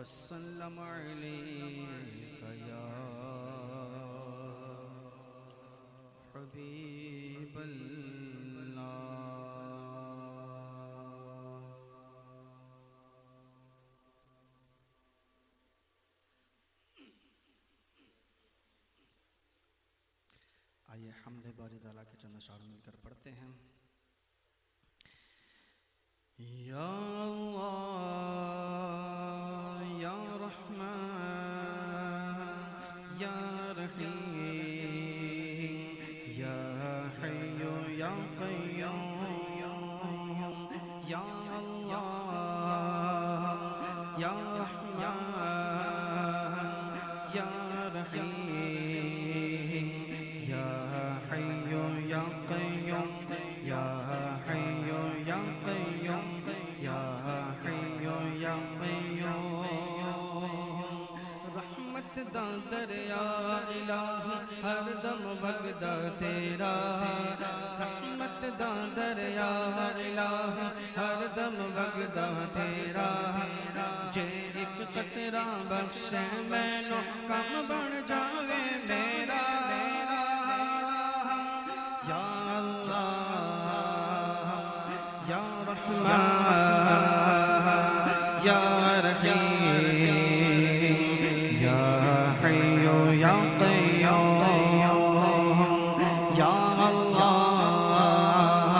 وسلم عليك يا حبيب الله. آئیے حمد باری تعالیٰ کے چند اشعار مل کر پڑھتے ہیں. یا اللہ یا رحمان یا رحیم یا حی یا قیوم یا اللہ یا رحمان یا رحیم یا حی یا قیوم یا حی یا قیوم یا حی یا قیوم. رحمت دا دریا الہ ہر دم وگدا تیرا. رحمت دا دریا الہ ہر دم وگدا تیرا. جے ایک قطرہ بخشے مینوں کم بن جاوے میرا. یا اللہ یا رحمان یا رحیم یا حی یا قیوم یا اللہ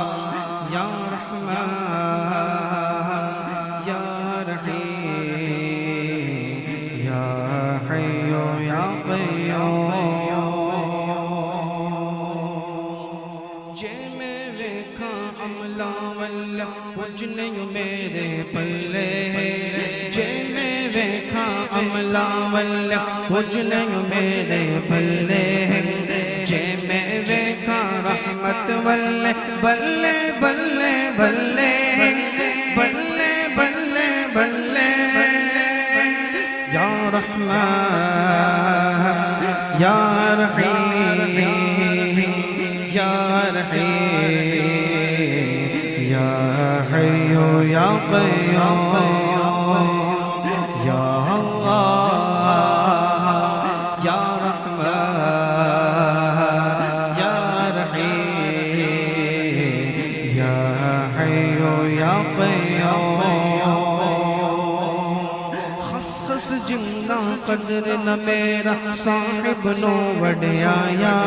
یا رحمان یا رحیم یا حی یا قیوم. جے میں ویکھاں عملہ واللہ کچھ نہیں میرے پلے. جے میں ویکھاں عملہ واللہ کچھ نہیں میرے پلے. جے میں ویکھاں رحمت واللہ بلے بلے بلے بلے بلے بلے. یا رحمان یا رحیم یا رحیم یا حی یا قیوم یا اللہ یا رحمان یا رحیم یا حی یا قیوم. خس خس جنہ قدر نہ میرا صاحب نو وڈیایا.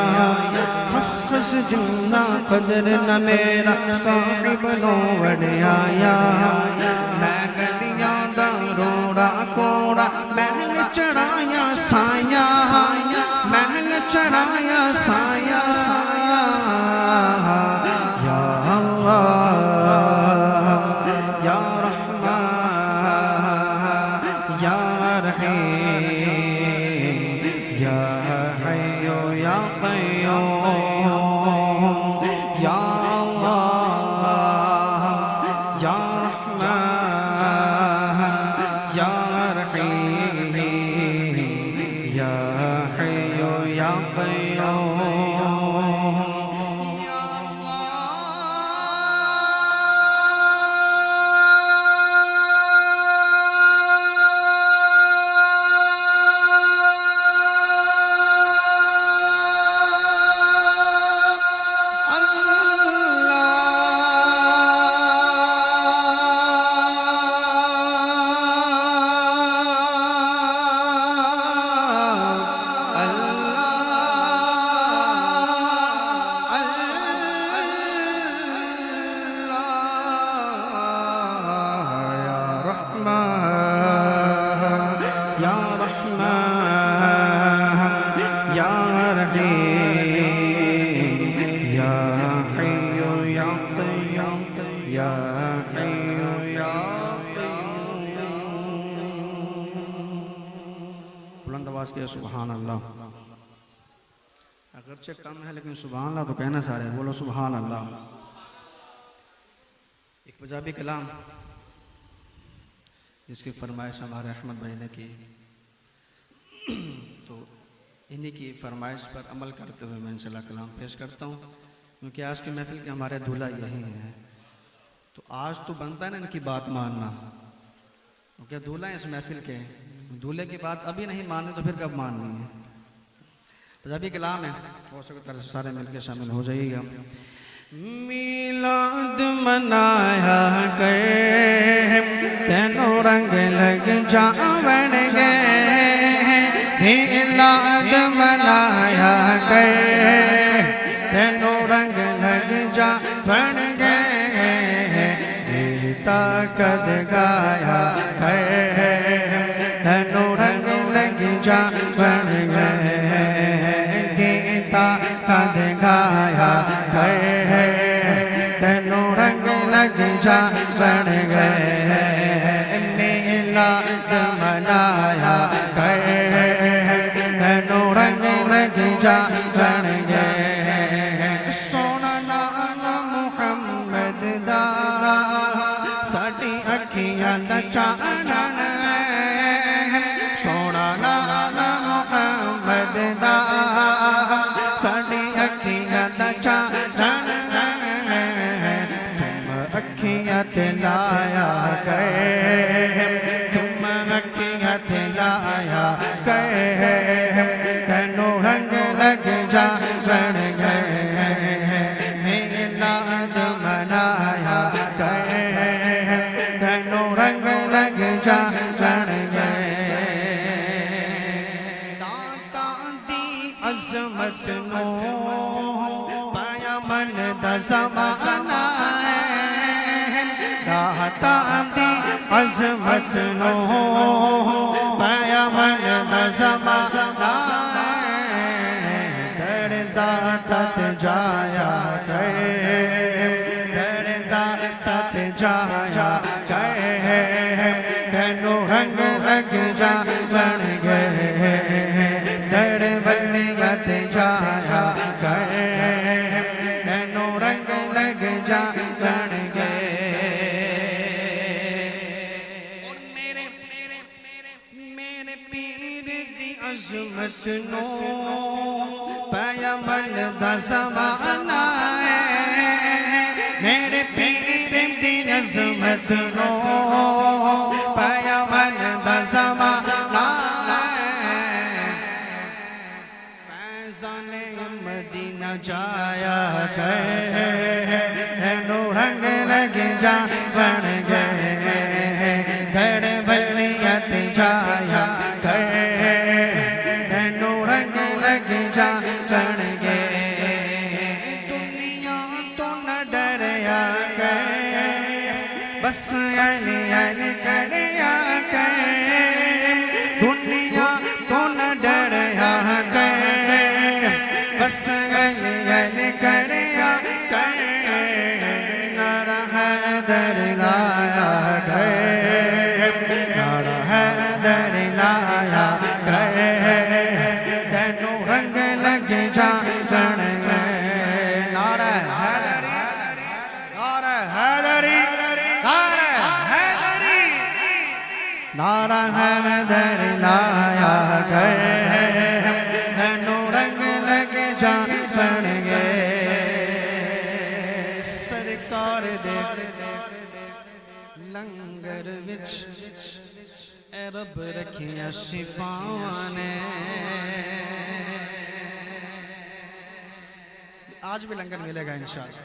خس خس جنہ قدر نہ میرا صاحب نو وڈیایا. میں گلیاں دا روڑا کوڑا محل چڑھایا سایا. محل چڑھایا سایا. یا اللہ یا رحمان یا رحیم یا حی یا قیوم یا اللہ یا رحمان یا رحیم یا حی یا قیوم. یا رحمان یا رحیم یا حی یا قیوم یا حی یا قیوم. بلند آواز کے سبحان اللہ. اگرچہ کم ہے لیکن سبحان اللہ تو کہنا سارے. بولو سبحان اللہ. ایک پنجابی کلام جس کی فرمائش ہمارے احمد بھائی نے کی تو انہی کی فرمائش پر عمل کرتے ہوئے میں انشاءاللہ کلام پیش کرتا ہوں. کیونکہ آج کی محفل کے ہمارے دولہا یہی ہیں تو آج تو بنتا ہے نا ان کی بات ماننا. کیا دولہا ہیں اس محفل کے دولہے کی بات ابھی نہیں ماننے تو پھر کب ماننی ہے؟ پنجابی کلام ہے، ہو سکتا ہے سارے مل کے شامل ہو جائیے گا۔ میلاد منایا کر تینوں رنگ لگ جاون گے، میلاد منایا کر تینوں رنگ لگ جاون گے، طاقت گایا کر تینوں رنگ لگ جاون گے، طاقت گایا کر تینوں رنگ لگ جاون گے، میلاد منایا کر تینوں رنگ لگ جاون گے، سونا نام محمد دا ساڈی اکھیاں دا چانن ہے، سونا نام محمد دا ساڈی اکھیاں دا چانن ہے، چم اکھیاں تے لایا کر، چم اکھیاں تے لایا کر تینوں رنگ لگ جاون گے، میلاد منایا کر تینوں رنگ لگ جاون گے، داتا دی عظمت نو پایا من دا زمانہ ہے، داتا دی عظمت نو پایا من دا زمانہ ہے، دردہ تت جایا کر، دردہ تت جایا کر تینوں رنگ لگ جاون گے، در بلیت جایا کر تینوں رنگ لگ جاون گے، میرے پیر دی عظمت نو پایا من دا زمانہ ہے، میرے پیر دی عظمت نو پایا من دا زمانہ ہے، فیضان مدینہ جایا کر تینوں رنگ لگ جاون گے، در بلیت جایا کر تینوں رنگ لگ جاون گے، دنیا تو نہ ڈریا کر، بس علی علی کریا کر، دنیا تو نہ ڈریا کر، بس علی علی کریا کر، نعرہ حیدر لایا کر، نعرہ حیدر لایا کر تینوں رنگ لگ جاون گے، نعرہ حیدری، نعرہ حیدری، نعرہ حیدری، نعرہ حیدر لایا کر تینوں رنگ لگ جاون گے، سرکار دے لنگر وچ اے رب رکھیاں شفاواں نے، آج بھی لنگر ملے گا انشاءاللہ،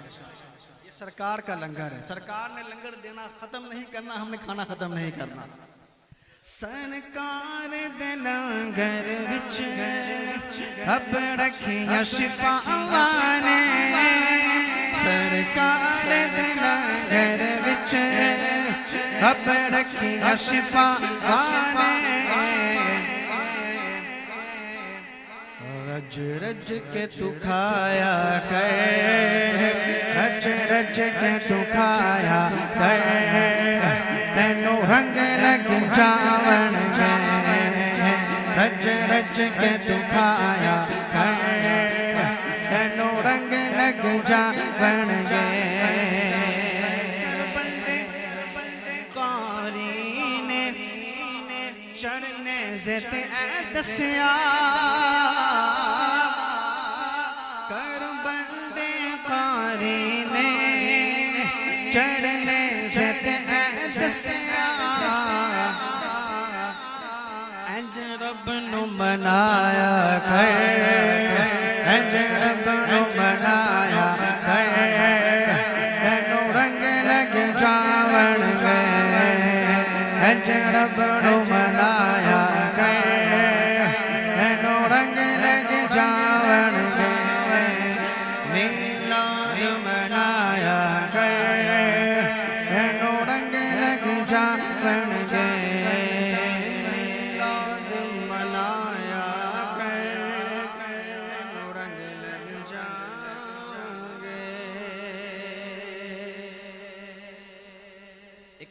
یہ سرکار کا لنگر ہے، سرکار نے لنگر دینا ختم نہیں کرنا، ہم نے کھانا ختم نہیں کرنا، سرکار دے لنگر وچ رب رکھیاں شفاواں نے، سرکار دے لنگر وچ رب رکھیاں شفاواں نے، رج رج کے تو کھایا کر، رج رج کے تو کھایا کر تینوں رنگ لگ جاون گے، رج رج کے تو کھایا کر تینوں رنگ لگ جاون گے، قاری نے چڑھنے سے تے دسیا کر بندے، قاری نے چڑھنے سے تے دسیا رب نو منایا کر اج رب نو منایا کر نو رنگ لگ جاون میں اج رب نو منایا کر نو رنگ لگ جاون میں میلاد منایا کر نو رنگ لگ جاون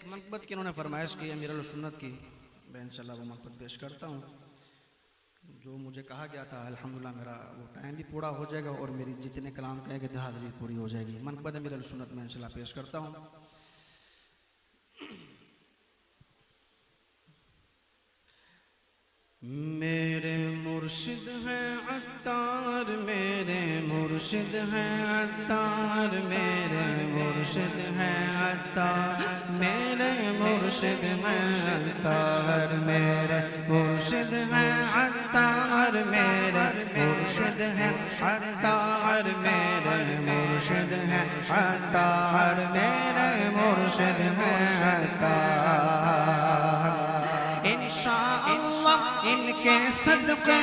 منقبت کی انہوں نے فرمائش کی امیر السنت کی، میں انشاءاللہ وہ منقبت پیش کرتا ہوں جو مجھے کہا گیا تھا۔ الحمدللہ میرا وہ ٹائم بھی پورا ہو جائے گا اور میری جتنے کلام کہے گئے تھے حاضری پوری ہو جائے گی۔ منقبت امیر السنت میں انشاءاللہ پیش کرتا ہوں۔ میرے مرشد ہیں عطار، میرے مرشد ہیں عطار، میرے مرشد ہیں عطار، میرے مرشد ہیں عطار، میرے مرشد ہیں عطار، میرے مرشد ہیں عطار، میرے مرشد ہیں عطار، میرے مرشد ہیں عطار۔ انشاءاللہ ان کے صدقے